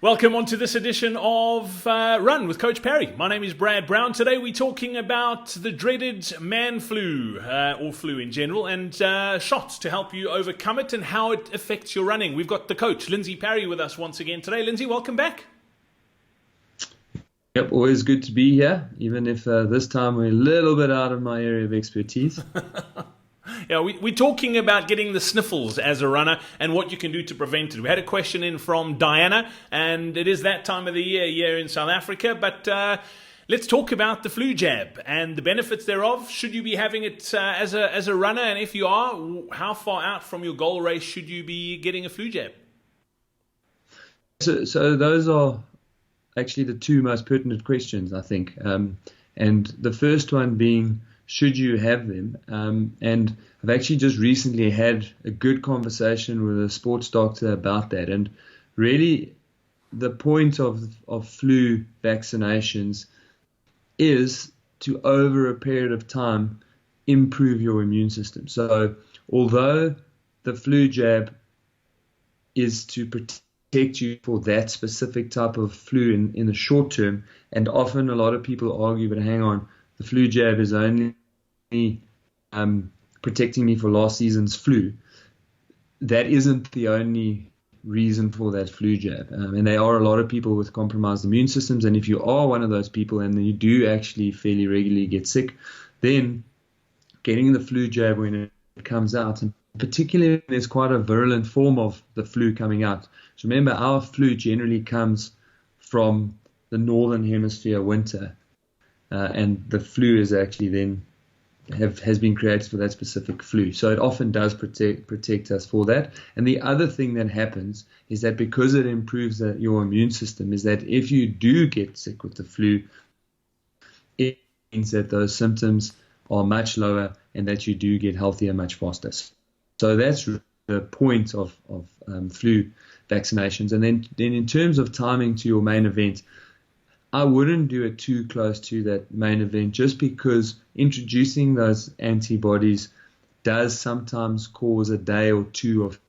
Welcome on to this edition of Run with Coach Parry. My name is Brad Brown. Today we're talking about the dreaded man flu, or flu in general, and shots to help you overcome it and how it affects your running. We've got the coach, Lindsay Parry, with us once again today. Lindsay, welcome back. Yep, always good to be here, even if this time we're a little bit out of my area of expertise. Yeah, we're talking about getting the sniffles as a runner and what you can do to prevent it. We had a question in from Diana, and it is that time of the year here in South Africa, but let's talk about the flu jab and the benefits thereof. Should you be having it as a runner, and if you are, how far out from your goal race should you be getting a flu jab? So those are actually the two most pertinent questions, I think. And the first one being, should you have them? And I've actually just recently had a good conversation with a sports doctor about that. And really, the point of flu vaccinations is to, over a period of time, improve your immune system. So although the flu jab is to protect you for that specific type of flu in the short term, and often a lot of people argue, but hang on, the flu jab is only protecting me for last season's flu. That isn't the only reason for that flu jab. And there are a lot of people with compromised immune systems. And if you are one of those people and you do actually fairly regularly get sick, then getting the flu jab when it comes out, and particularly when there's quite a virulent form of the flu coming out. So remember, our flu generally comes from the northern hemisphere winter. And the flu is actually then has been created for that specific flu. So it often does protect us for that. And the other thing that happens is that because it improves your immune system, is that if you do get sick with the flu, it means that those symptoms are much lower and that you do get healthier much faster. So that's the point of flu vaccinations. And then in terms of timing to your main event, I wouldn't do it too close to that main event, just because introducing those antibodies does sometimes cause a day or two of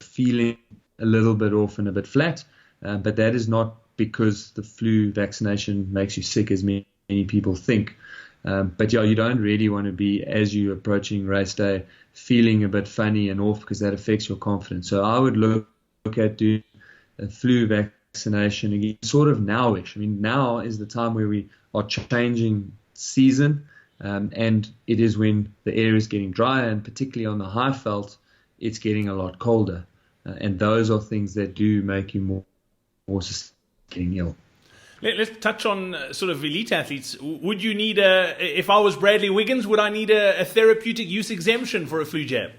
feeling a little bit off and a bit flat. But that is not because the flu vaccination makes you sick, as many people think. But yeah, you don't really want to be, as you're approaching race day, feeling a bit funny and off, because that affects your confidence. So I would look at doing a flu vaccination again, sort of nowish. I mean, now is the time where we are changing season, and it is when the air is getting drier, and particularly on the high veld, it's getting a lot colder. And those are things that do make you more getting ill. Let's touch on sort of elite athletes. Would you need if I was Bradley Wiggins, would I need a therapeutic use exemption for a flu jab?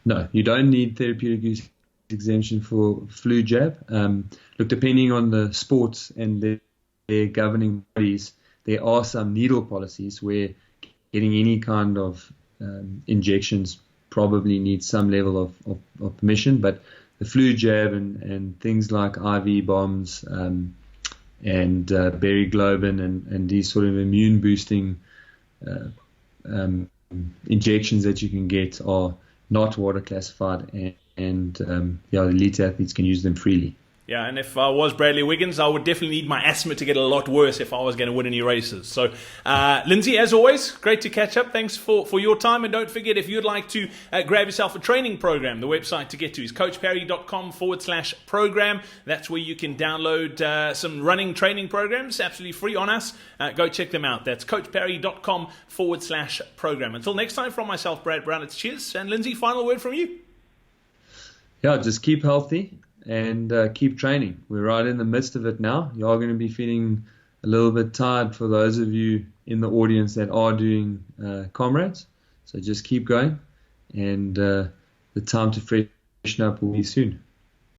No, you don't need therapeutic use exemption for flu jab. Look, depending on the sports and their governing bodies, there are some needle policies where getting any kind of injections probably needs some level of permission. But the flu jab and things like IV bombs and Berry-Globin and these sort of immune boosting injections that you can get are not water classified, and elite athletes can use them freely. Yeah, and if I was Bradley Wiggins, I would definitely need my asthma to get a lot worse if I was going to win any races. So, Lindsay, as always, great to catch up. Thanks for your time. And don't forget, if you'd like to grab yourself a training program, the website to get to is coachparry.com/program. That's where you can download some running training programs, absolutely free on us. Go check them out. That's coachparry.com/program. Until next time, from myself, Brad Brown, it's cheers. And Lindsay, final word from you. Yeah, just keep healthy and keep training. We're right in the midst of it now. You are going to be feeling a little bit tired for those of you in the audience that are doing comrades. So just keep going, and the time to freshen up will be soon.